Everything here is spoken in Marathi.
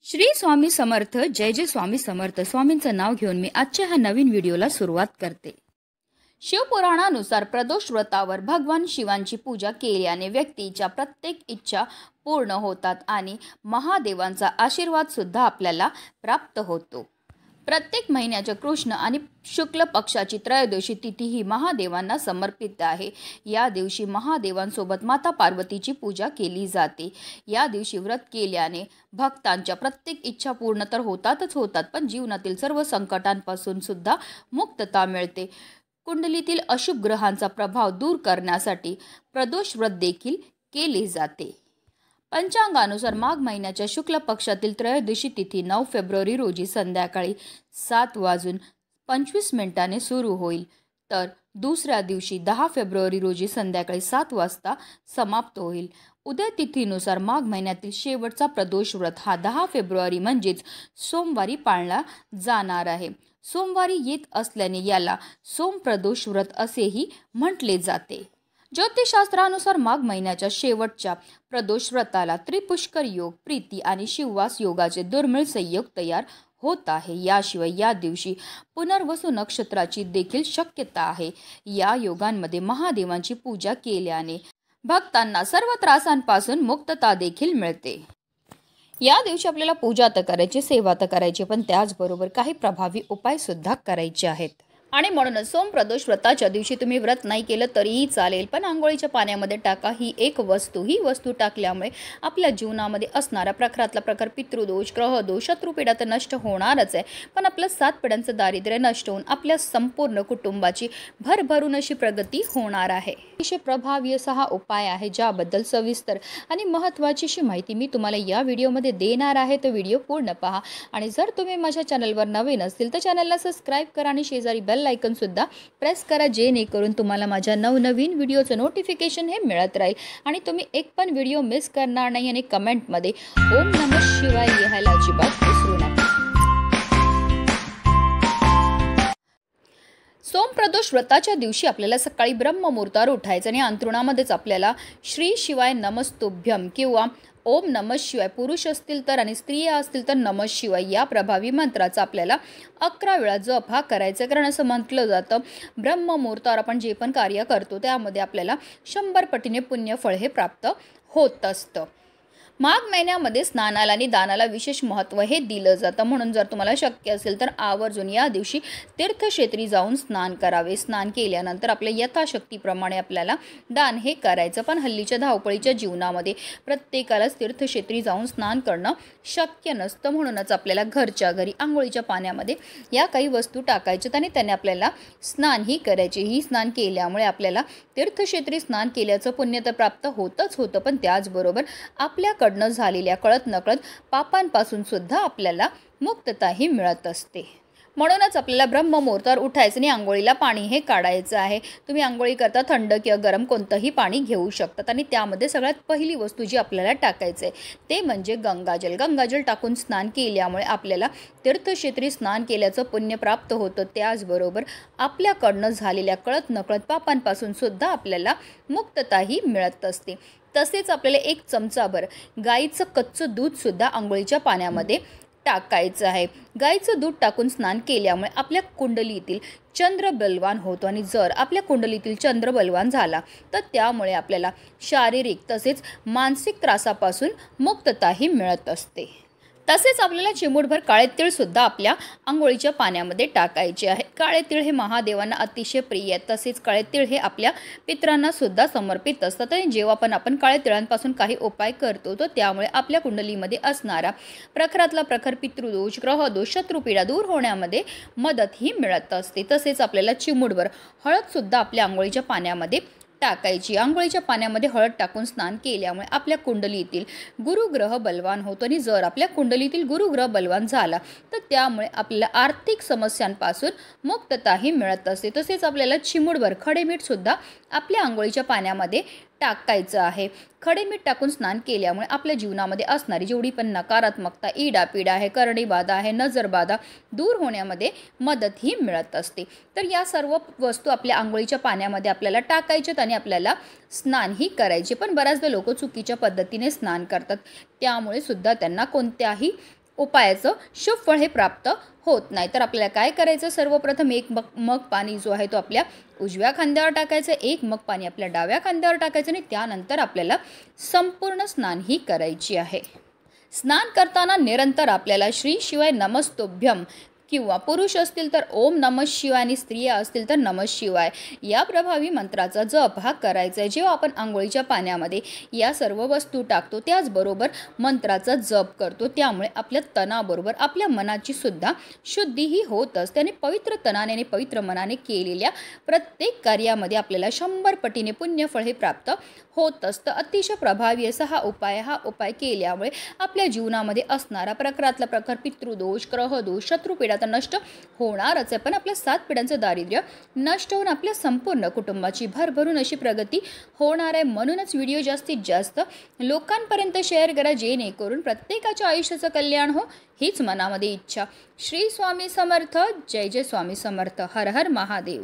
श्री स्वामी समर्थ. जय जय स्वामी समर्थ. स्वामींचं नाव घेऊन मी आजच्या ह्या नवीन व्हिडिओला सुरुवात करते. शिवपुराणानुसार प्रदोष व्रतावर भगवान शिवांची पूजा केल्याने व्यक्तीच्या प्रत्येक इच्छा पूर्ण होतात आणि महादेवांचा आशीर्वाद सुद्धा आपल्याला प्राप्त होतो. प्रत्येक महिन्याच्या कृष्ण आणि शुक्ल पक्षाची त्रयोदशी तिथी ही महादेवांना समर्पित आहे. या दिवशी महादेवांसोबत माता पार्वतीची पूजा केली जाते. या दिवशी व्रत केल्याने भक्तांच्या प्रत्येक इच्छा पूर्ण तर होतात, पण जीवनातील सर्व संकटांपासून सुद्धा मुक्तता मिळते. कुंडलीतील अशुभ ग्रहांचा प्रभाव दूर करण्यासाठी प्रदोष व्रत देखील केले जाते. पंचांगानुसार माघ महिन्याच्या शुक्ल पक्षातील त्रयोदशी तिथी 9 फेब्रुवारी रोजी संध्याकाळी 7:25 सुरू होईल, तर दुसऱ्या दिवशी 10 फेब्रुवारी रोजी संध्याकाळी 7 वाजता समाप्त होईल. उदय तिथीनुसार माघ महिन्यातील शेवटचा प्रदोष व्रत हा 10 फेब्रुवारी म्हणजेच सोमवारी पाळला जाणार आहे. सोमवारी येत असल्याने याला सोमप्रदोष व्रत असेही म्हटले जाते. ज्योतिषशास्त्रानुसार माघ महिन्याच्या शेवटच्या प्रदोष व्रताला त्रिपुष्कर योग, प्रीती आणि शिववास योगाचे दुर्मिळ संयोग तयार होत आहे. याशिवाय या दिवशी पुनर्वसू नक्षत्राची देखील शक्यता आहे. या योगांमध्ये महादेवांची पूजा केल्याने भक्तांना सर्व त्रासांपासून मुक्तता देखील मिळते. या दिवशी आपल्याला पूजा तर करायची, सेवा तर करायची, पण त्याचबरोबर काही प्रभावी उपाय सुद्धा करायचे आहेत. आणि म्हणूनच सोमप्रदोष व्रताच्या दिवशी तुम्ही व्रत नाही केलं तरीही चालेल, पण आंघोळीच्या पाण्यामध्ये टाका ही एक वस्तू. ही वस्तू टाकल्यामुळे आपल्या जीवनामध्ये असणारा प्रखरातला प्रखर पितृदोष, ग्रहदोष, शत्रुपीडा तर नष्ट होणारच आहे, पण आपलं 7 पिढ्यांचं दारिद्र्य नष्ट होऊन आपल्या संपूर्ण कुटुंबाची भरभरून अशी प्रगती होणार आहे. अतिशय प्रभावी असा हा उपाय आहे, ज्याबद्दल सविस्तर आणि महत्त्वाची अशी माहिती मी तुम्हाला या व्हिडिओमध्ये देणार आहे. तर व्हिडिओ पूर्ण पहा. आणि जर तुम्ही माझ्या चॅनलवर नवीन असतील तर चॅनलला सबस्क्राईब करा आणि शेजारी बेल आयकॉन सुद्धा प्रेस करा, जेणेकरून तुम्हाला माझ्या नवनवीन व्हिडिओचं नोटिफिकेशन हे मिळत राहील आणि तुम्ही एक पण व्हिडिओ मिस करणार नाही. आणि कमेंटमध्ये ओम नमः शिवाय लिहायला अजिबात विसरू नका. सोमप्रदोष व्रताच्या दिवशी आपल्याला सकाळी ब्रह्ममुहूर्तावर उठायचं आणि अंथरुणामध्येच आपल्याला श्री शिवाय नमस्तुभ्यम किंवा ओम नमः शिवाय पुरुष असतील तर आणि स्त्रिया असतील तर नमः शिवाय या प्रभावी मंत्राचा आपल्याला 11 वेळा जप हा करायचा. कारण असं म्हटलं जातं ब्रह्ममुहूर्तावर आपण जे पण कार्य करतो त्यामध्ये आपल्याला 100 पटीने पुण्यफळ हे प्राप्त होत असतं. माघ महिन्यामध्ये स्नानाला आणि दानाला विशेष महत्त्व हे दिलं जातं. म्हणून जर तुम्हाला शक्य असेल तर आवर्जून या दिवशी तीर्थक्षेत्री जाऊन स्नान करावे. स्नान केल्यानंतर आपल्या यथाशक्तीप्रमाणे आपल्याला दान हे करायचं. पण हल्लीच्या धावपळीच्या जीवनामध्ये प्रत्येकालाच तीर्थक्षेत्री जाऊन स्नान करणं शक्य नसतं. म्हणूनच आपल्याला घरच्या घरी आंघोळीच्या पाण्यामध्ये या काही वस्तू टाकायच्यात आणि त्याने आपल्याला स्नान ही करायचे. ही स्नान केल्यामुळे आपल्याला तीर्थक्षेत्री स्नान केल्याचं पुण्य तर प्राप्त होतच होतं, पण त्याचबरोबर आपल्याकडनं झालेल्या कळत नकळत पापांपासून सुद्धा आपल्याला मुक्तताही मिळत असते. म्हणूनच आपल्याला ब्रह्ममुहूर्तावर उठायचं आणि आंघोळीला पाणी हे काढायचं आहे. तुम्ही आंघोळी करता थंड किंवा गरम कोणतंही पाणी घेऊ शकतात. आणि त्यामध्ये सगळ्यात पहिली वस्तू जी आपल्याला टाकायचं आहे ते म्हणजे गंगाजल. गंगाजल टाकून स्नान केल्यामुळे आपल्याला तीर्थक्षेत्री स्नान केल्याचं पुण्य प्राप्त होतं. त्याचबरोबर आपल्याकडनं झालेल्या कळत नकळत पापांपासून सुद्धा आपल्याला मुक्तताही मिळत असते. तसेच आपल्याला 1 चमचाभर गाईचं कच्चं दूधसुद्धा आंघोळीच्या पाण्यामध्ये टाकायचं आहे. गाईचं दूध टाकून स्नान केल्यामुळे आपल्या कुंडलीतील चंद्र बलवान होतो आणि जर आपल्या कुंडलीतील चंद्र बलवान झाला तर त्यामुळे आपल्याला शारीरिक तसेच मानसिक त्रासापासून मुक्तताही मिळत असते. तसेच आपल्याला चिमूटभर काळे तीळ सुद्धा आपल्या आंघोळीच्या पाण्यामध्ये टाकायचे आहे. काळे तीळ हे महादेवांना अतिशय प्रिय आहेत. तसेच काळे तीळ हे आपल्या पितरांना सुद्धा समर्पित असतात. आणि जेव्हा पण आपण काळे तिळांपासून काही उपाय करतो तर त्यामुळे आपल्या कुंडलीमध्ये असणारा प्रखरातला प्रखर पितृदोष, ग्रहदोष, शत्रुपीडा दूर होण्यामध्ये मदत ही मिळत असते. तसेच आपल्याला चिमूटभर हळद सुद्धा आपल्या आंघोळीच्या पाण्यामध्ये टाकायची. आंघोळीच्या पाण्यामध्ये हळद टाकून स्नान केल्यामुळे आपल्या कुंडलीतील गुरुग्रह बलवान होतो आणि जर आपल्या कुंडलीतील गुरुग्रह बलवान झाला तर त्यामुळे आपल्याला आर्थिक समस्यांपासून मुक्तताही मिळत असते. तसेच आपल्याला चिमूटभर खडे मीठ सुद्धा आपल्या आंघोळीच्या पाण्यामध्ये टाकायचं आहे. खडे मीठ टाकून स्नान केल्यामुळे आपल्या जीवनामध्ये असणारी जेवढी पण नकारात्मकता, इडापिडा आहे, करडीबाधा आहे, नजरबाधा दूर होण्यामध्ये मदतही मिळत असते. तर या सर्व वस्तू आपल्या आंघोळीच्या पाण्यामध्ये आपल्याला टाकायच्यात आणि आपल्याला स्नानही करायचे. पण बऱ्याचदा लोक चुकीच्या पद्धतीने स्नान करतात, त्यामुळे सुद्धा त्यांना कोणत्याही उपायाचं शुभ फळ हे प्राप्त होत नाही. तर आपल्याला काय करायचं, सर्वप्रथम एक मग पाणी जो आहे तो आपल्या उजव्या खांद्यावर टाकायचं, एक मग पाणी आपल्या डाव्या खांद्यावर टाकायचं आणि त्यानंतर आपल्याला संपूर्ण स्नान ही करायची आहे. स्नान करताना निरंतर आपल्याला श्री शिवाय नमस्तुभ्यम किंवा पुरुष असतील तर ओम नमः शिवाय आणि स्त्रिया असतील तर नमः शिवाय या प्रभावी मंत्राचा जप हा करायचा आहे. जेव्हा आपण आंघोळीच्या पाण्यामध्ये या सर्व वस्तू टाकतो त्याचबरोबर मंत्राचा जप करतो, त्यामुळे आपल्या तनाबरोबर आपल्या मनाची सुद्धा शुद्धी ही होत असते आणि पवित्र तनाने आणि पवित्र मनाने केलेल्या प्रत्येक कार्यामध्ये आपल्याला 100 पटीने पुण्यफळ हे प्राप्त होत असतं. अतिशय प्रभावी असा हा उपाय केल्यामुळे आपल्या जीवनामध्ये असणारा प्रकारातला प्रकार पितृदोष, ग्रहदोष, शत्रुपीडा तर नष्ट होणारच आहे, पण आपल्या 7 पिढ्यांचं दारिद्र्य नष्ट होऊन आपल्या संपूर्ण कुटुंबाची भरभरून अशी प्रगती होणार आहे. म्हणूनच व्हिडिओ जास्तीत जास्त लोकांपर्यंत शेअर करा, जेणेकरून प्रत्येकाच्या आयुष्याचं कल्याण हो हीच मनामध्ये इच्छा. श्री स्वामी समर्थ. जय जय स्वामी समर्थ. हर हर महादेव.